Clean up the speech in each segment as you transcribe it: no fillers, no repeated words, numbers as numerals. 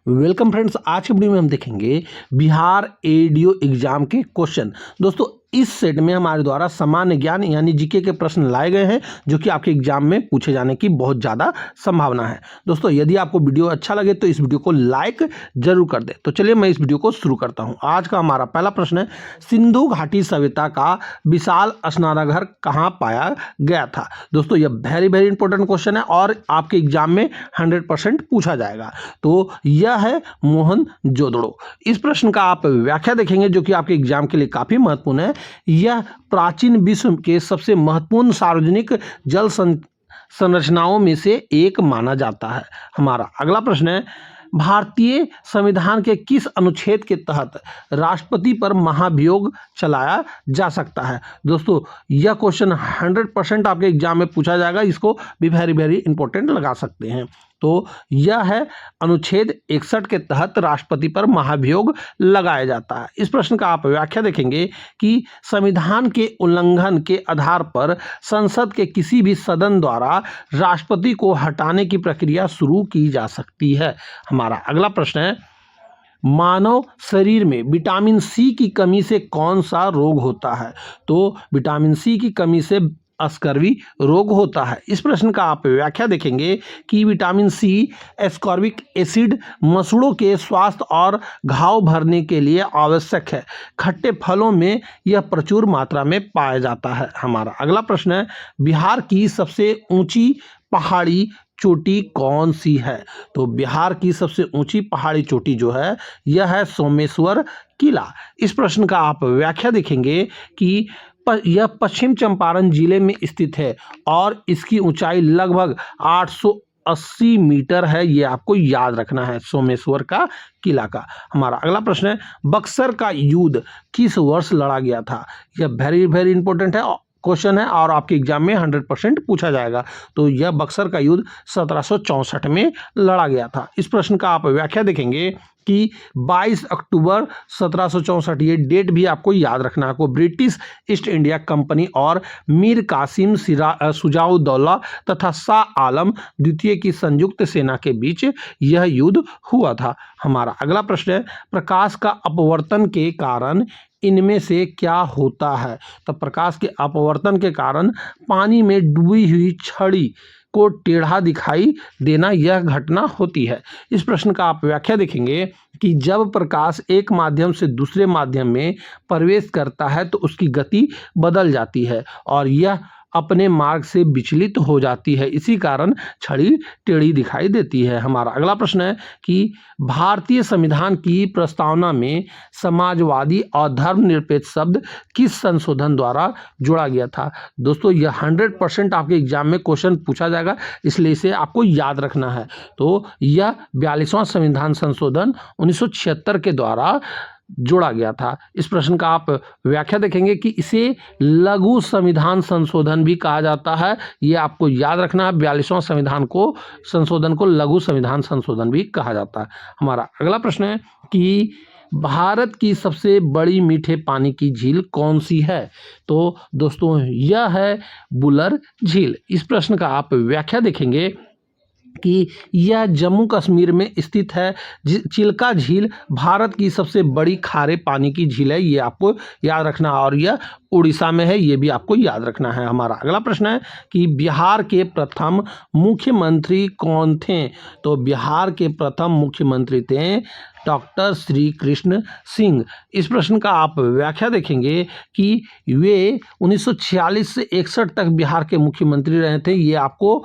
Welcome friends, आज की video में हम देखेंगे बिहार एडीओ एग्जाम के क्वेश्चन। दोस्तों इस सेट में हमारे द्वारा सामान्य ज्ञान यानी जीके के प्रश्न लाए गए हैं जो कि आपके एग्जाम में पूछे जाने की बहुत ज़्यादा संभावना है। दोस्तों यदि आपको वीडियो अच्छा लगे तो इस वीडियो को लाइक जरूर कर दें। तो चलिए मैं इस वीडियो को शुरू करता हूं। आज का हमारा पहला प्रश्न है, सिंधु घाटी सभ्यता का विशाल स्नानागार कहाँ पाया गया था। दोस्तों यह वेरी इंपॉर्टेंट क्वेश्चन है और आपके एग्जाम में 100% पूछा जाएगा। तो यह है मोहनजोदड़ो। इस प्रश्न का आप व्याख्या देखेंगे जो कि आपके एग्जाम के लिए काफी महत्वपूर्ण है। यह प्राचीन विश्व के सबसे महत्वपूर्ण सार्वजनिक जल संरचनाओं में से एक माना जाता है। हमारा अगला प्रश्न है, भारतीय संविधान के किस अनुच्छेद के तहत राष्ट्रपति पर महाभियोग चलाया जा सकता है। दोस्तों यह क्वेश्चन 100% आपके एग्जाम में पूछा जाएगा, इसको भी वेरी इंपॉर्टेंट लगा सकते हैं। तो यह है अनुच्छेद 61 के तहत राष्ट्रपति पर महाभियोग लगाया जाता है। इस प्रश्न का आप व्याख्या देखेंगे कि संविधान के उल्लंघन के आधार पर संसद के किसी भी सदन द्वारा राष्ट्रपति को हटाने की प्रक्रिया शुरू की जा सकती है। हमारा अगला प्रश्न है, मानव शरीर में विटामिन सी की कमी से कौन सा रोग होता है। तो विटामिन सी की कमी से स्कर्वी रोग होता है। इस प्रश्न का आप व्याख्या देखेंगे कि विटामिन सी एस्कॉर्बिक एसिड मसूड़ों के स्वास्थ्य और घाव भरने के लिए आवश्यक है। खट्टे फलों में यह प्रचुर मात्रा में पाया जाता है। हमारा अगला प्रश्न है, बिहार की सबसे ऊंची पहाड़ी चोटी कौन सी है। तो बिहार की सबसे ऊंची पहाड़ी चोटी जो है यह है सोमेश्वर किला। इस प्रश्न का आप व्याख्या देखेंगे कि यह पश्चिम चंपारण जिले में स्थित है और इसकी ऊंचाई लगभग 880 मीटर है। ये आपको याद रखना है सोमेश्वर का किला का। हमारा अगला प्रश्न है, बक्सर का युद्ध किस वर्ष लड़ा गया था। यह वेरी इंपॉर्टेंट है क्वेश्चन है और आपके एग्जाम में 100% पूछा जाएगा। तो यह बक्सर का युद्ध 1764 में लड़ा गया था। इस प्रश्न का आप व्याख्या देखेंगे कि 22 अक्टूबर 1764, ये डेट भी आपको याद रखना है। आपको ब्रिटिश ईस्ट इंडिया कंपनी और मीर कासिम शुजाउद्दौला तथा शाह आलम द्वितीय की संयुक्त सेना के बीच यह युद्ध हुआ था। हमारा अगला प्रश्न है, प्रकाश का अपवर्तन के कारण इनमें से क्या होता है। तो प्रकाश के अपवर्तन के कारण पानी में डूबी हुई छड़ी को टेढ़ा दिखाई देना यह घटना होती है। इस प्रश्न का आप व्याख्या देखेंगे कि जब प्रकाश एक माध्यम से दूसरे माध्यम में प्रवेश करता है तो उसकी गति बदल जाती है और यह अपने मार्ग से विचलित हो जाती है, इसी कारण छड़ी टेढ़ी दिखाई देती है। हमारा अगला प्रश्न है कि भारतीय संविधान की प्रस्तावना में समाजवादी और धर्मनिरपेक्ष शब्द किस संशोधन द्वारा जोड़ा गया था। दोस्तों यह 100% आपके एग्जाम में क्वेश्चन पूछा जाएगा, इसलिए इसे आपको याद रखना है। तो यह 42वां संविधान संशोधन 1976 के द्वारा जोड़ा गया था। इस प्रश्न का आप व्याख्या देखेंगे कि इसे लघु संविधान संशोधन भी कहा जाता है। ये आपको याद रखना है, 42वां संशोधन को लघु संविधान संशोधन भी कहा जाता है। हमारा अगला प्रश्न है कि भारत की सबसे बड़ी मीठे पानी की झील कौन सी है। तो दोस्तों यह है बुलर झील। इस प्रश्न का आप व्याख्या देखेंगे कि यह जम्मू कश्मीर में स्थित है। चिल्का झील भारत की सबसे बड़ी खारे पानी की झील है, ये आपको याद रखना, और यह उड़ीसा में है, ये भी आपको याद रखना है। हमारा अगला प्रश्न है कि बिहार के प्रथम मुख्यमंत्री कौन थे। तो बिहार के प्रथम मुख्यमंत्री थे डॉक्टर श्री कृष्ण सिंह। इस प्रश्न का आप व्याख्या देखेंगे कि वे 1946 से 61 तक बिहार के मुख्यमंत्री रहे थे। ये आपको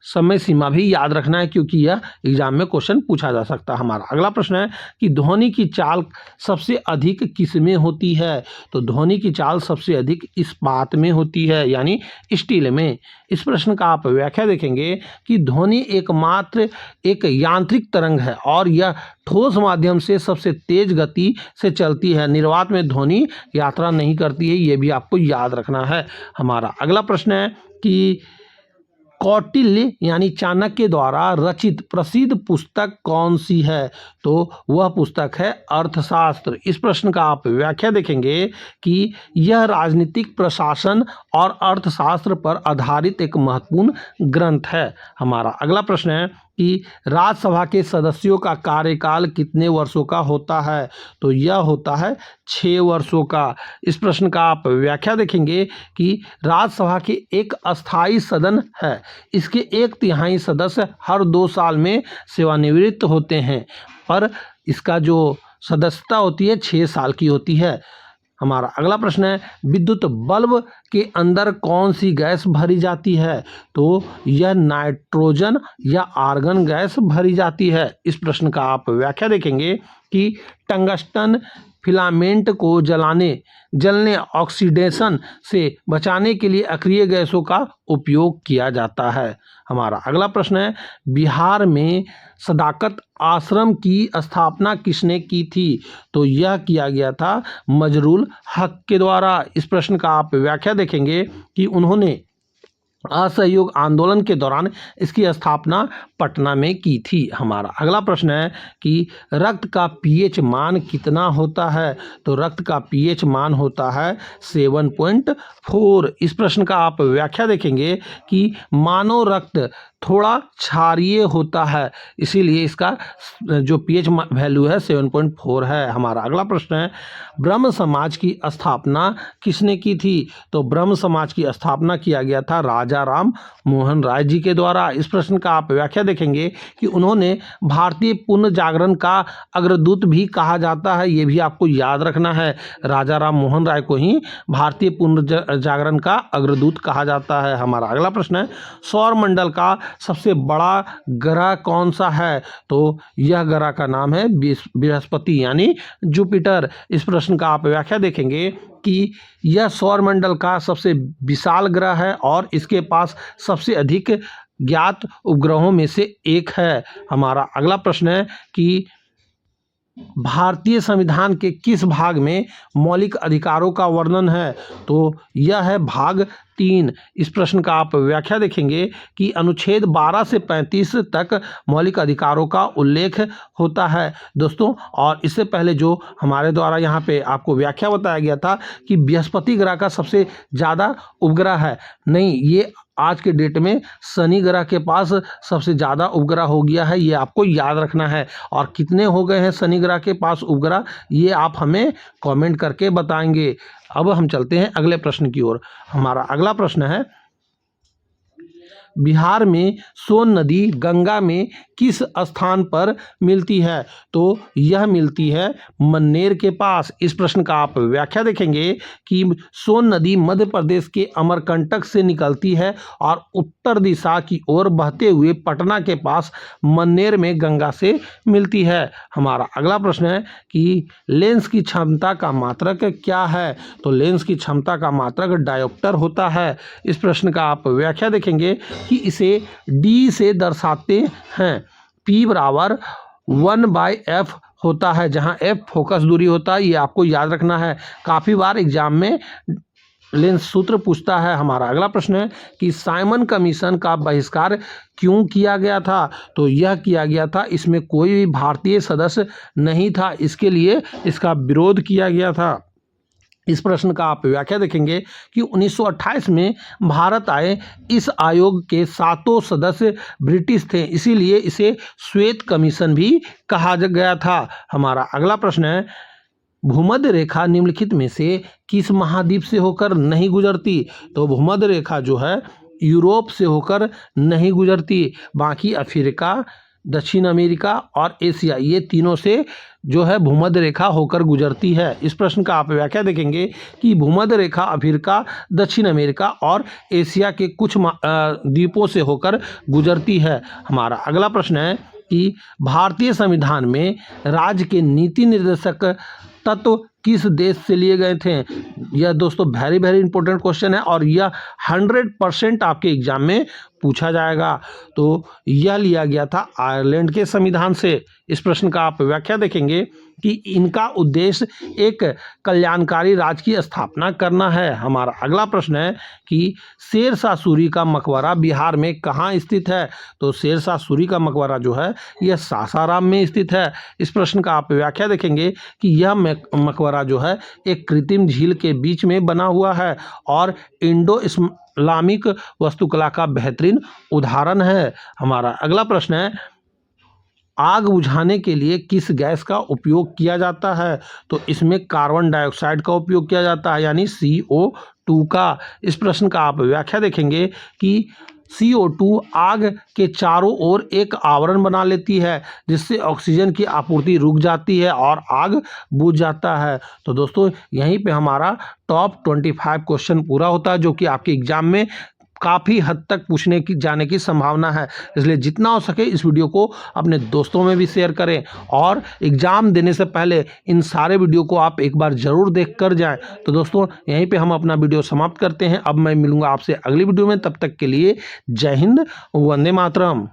समय सीमा भी याद रखना है क्योंकि यह एग्जाम में क्वेश्चन पूछा जा सकता है। हमारा अगला प्रश्न है कि ध्वनि की चाल सबसे अधिक किस में होती है। तो ध्वनि की चाल सबसे अधिक इस्पात में होती है, यानी स्टील में। इस प्रश्न का आप व्याख्या देखेंगे कि ध्वनि एकमात्र एक यांत्रिक तरंग है और यह ठोस माध्यम से सबसे तेज गति से चलती है। निर्वात में ध्वनि यात्रा नहीं करती है, ये भी आपको याद रखना है। हमारा अगला प्रश्न है कि कौटिल्य यानी चाणक्य द्वारा रचित प्रसिद्ध पुस्तक कौन सी है। तो वह पुस्तक है अर्थशास्त्र। इस प्रश्न का आप व्याख्या देखेंगे कि यह राजनीतिक प्रशासन और अर्थशास्त्र पर आधारित एक महत्वपूर्ण ग्रंथ है। हमारा अगला प्रश्न है कि राज्यसभा के सदस्यों का कार्यकाल कितने वर्षों का होता है, तो यह होता है 6 वर्षों का। इस प्रश्न का आप व्याख्या देखेंगे कि राज्यसभा के एक अस्थायी सदन है, इसके 1/3 सदस्य हर 2 साल में सेवानिवृत्त होते हैं, पर इसका जो सदस्यता होती है 6 साल की होती है। हमारा अगला प्रश्न है, विद्युत बल्ब के अंदर कौन सी गैस भरी जाती है, तो यह नाइट्रोजन या आर्गन गैस भरी जाती है। इस प्रश्न का आप व्याख्या देखेंगे कि टंगस्टन फिलामेंट को जलने ऑक्सीडेशन से बचाने के लिए अक्रिय गैसों का उपयोग किया जाता है। हमारा अगला प्रश्न है, बिहार में सदाकत आश्रम की स्थापना किसने की थी, तो यह किया गया था मजरूल हक के द्वारा। इस प्रश्न का आप व्याख्या देखेंगे कि उन्होंने असहयोग आंदोलन के दौरान इसकी स्थापना पटना में की थी। हमारा अगला प्रश्न है कि रक्त का पीएच मान कितना होता है, तो रक्त का पीएच मान होता है 7.4। इस प्रश्न का आप व्याख्या देखेंगे कि मानव रक्त थोड़ा क्षारीय होता है, इसीलिए इसका जो पीएच वैल्यू है 7.4 है। हमारा अगला प्रश्न है, ब्रह्म समाज की स्थापना किसने की थी, तो ब्रह्म समाज की स्थापना किया गया था राजा राम मोहन राय जी के द्वारा। इस प्रश्न का आप व्याख्या देखेंगे कि उन्होंने भारतीय पुनर्जागरण का अग्रदूत भी कहा जाता है, ये भी आपको याद रखना है। राजा राम मोहन राय को ही भारतीय पुनर्जागरण का अग्रदूत कहा जाता है। हमारा अगला प्रश्न है, सौर मंडल का सबसे बड़ा ग्रह कौन सा है, तो यह ग्रह का नाम है बृहस्पति यानी जुपिटर। इस प्रश्न का आप व्याख्या देखेंगे कि यह सौर मंडल का सबसे विशाल ग्रह है और इसके पास सबसे अधिक ज्ञात उपग्रहों में से एक है। हमारा अगला प्रश्न है कि भारतीय संविधान के किस भाग में मौलिक अधिकारों का वर्णन है, तो यह है भाग 3। इस प्रश्न का आप व्याख्या देखेंगे कि अनुच्छेद 12 से 35 तक मौलिक अधिकारों का उल्लेख होता है दोस्तों। और इससे पहले जो हमारे द्वारा यहाँ पे आपको व्याख्या बताया गया था कि बृहस्पति ग्रह का सबसे ज़्यादा उपग्रह है, नहीं, ये आज के डेट में शनि ग्रह के पास सबसे ज़्यादा उपग्रह हो गया है, ये आपको याद रखना है। और कितने हो गए हैं शनि ग्रह के पास उपग्रह, ये आप हमें कमेंट करके बताएंगे। अब हम चलते हैं अगले प्रश्न की ओर। हमारा अगला प्रश्न है, बिहार में सोन नदी गंगा में किस स्थान पर मिलती है, तो यह मिलती है मन्नेर के पास। इस प्रश्न का आप व्याख्या देखेंगे कि सोन नदी मध्य प्रदेश के अमरकंटक से निकलती है और उत्तर दिशा की ओर बहते हुए पटना के पास मन्नेर में गंगा से मिलती है। हमारा अगला प्रश्न है कि लेंस की क्षमता का मात्रक क्या है, तो लेंस की क्षमता का मात्रक डायोप्टर होता है। इस प्रश्न का आप व्याख्या देखेंगे कि इसे D से दर्शाते हैं, P बराबर 1/f होता है, जहां f फोकस दूरी होता है, ये आपको याद रखना है। काफ़ी बार एग्जाम में लेंस सूत्र पूछता है। हमारा अगला प्रश्न है कि साइमन कमीशन का बहिष्कार क्यों किया गया था, तो यह किया गया था, इसमें कोई भी भारतीय सदस्य नहीं था, इसके लिए इसका विरोध किया गया था। इस प्रश्न का आप व्याख्या देखेंगे कि 1928 में भारत आए इस आयोग के 7 सदस्य ब्रिटिश थे, इसीलिए इसे श्वेत कमीशन भी कहा गया था। हमारा अगला प्रश्न है, भूमध्य रेखा निम्नलिखित में से किस महाद्वीप से होकर नहीं गुजरती, तो भूमध्य रेखा जो है यूरोप से होकर नहीं गुजरती, बाकी अफ्रीका, दक्षिण अमेरिका और एशिया, ये तीनों से जो है भूमध्य रेखा होकर गुजरती है। इस प्रश्न का आप व्याख्या देखेंगे कि भूमध्य रेखा अफ्रीका, दक्षिण अमेरिका और एशिया के कुछ द्वीपों से होकर गुजरती है। हमारा अगला प्रश्न है कि भारतीय संविधान में राज्य के नीति निर्देशक तत्व किस देश से लिए गए थे। यह दोस्तों वेरी इंपॉर्टेंट क्वेश्चन है और यह 100% आपके एग्जाम में पूछा जाएगा। तो यह लिया गया था आयरलैंड के संविधान से। इस प्रश्न का आप व्याख्या देखेंगे कि इनका उद्देश्य एक कल्याणकारी राज्य की स्थापना करना है। हमारा अगला प्रश्न है कि शेरशाह सूरी का मकबरा बिहार में कहाँ स्थित है, तो शेरशाह सूरी का मकबरा जो है यह सासाराम में स्थित है। इस प्रश्न का आप व्याख्या देखेंगे कि यह मकबरा जो है एक कृत्रिम झील के बीच में बना हुआ है और इंडो इस्लामिक वास्तुकला का बेहतरीन उदाहरण है। हमारा अगला प्रश्न है, आग बुझाने के लिए किस गैस का उपयोग किया जाता है? तो इसमें कार्बन डाइऑक्साइड का उपयोग किया जाता है, यानी CO2 का। इस प्रश्न का आप व्याख्या देखेंगे कि CO2 आग के चारों ओर एक आवरण बना लेती है, जिससे ऑक्सीजन की आपूर्ति रुक जाती है और आग बुझ जाता है। तो दोस्तों यहीं पे हमारा टॉप 25 क्वेश्चन पूरा होता है, जो कि आपके एग्जाम में काफ़ी हद तक पूछने की जाने की संभावना है। इसलिए जितना हो सके इस वीडियो को अपने दोस्तों में भी शेयर करें और एग्ज़ाम देने से पहले इन सारे वीडियो को आप एक बार ज़रूर देख कर जाएं। तो दोस्तों यहीं पे हम अपना वीडियो समाप्त करते हैं। अब मैं मिलूंगा आपसे अगली वीडियो में, तब तक के लिए जय हिंद, वंदे मातरम।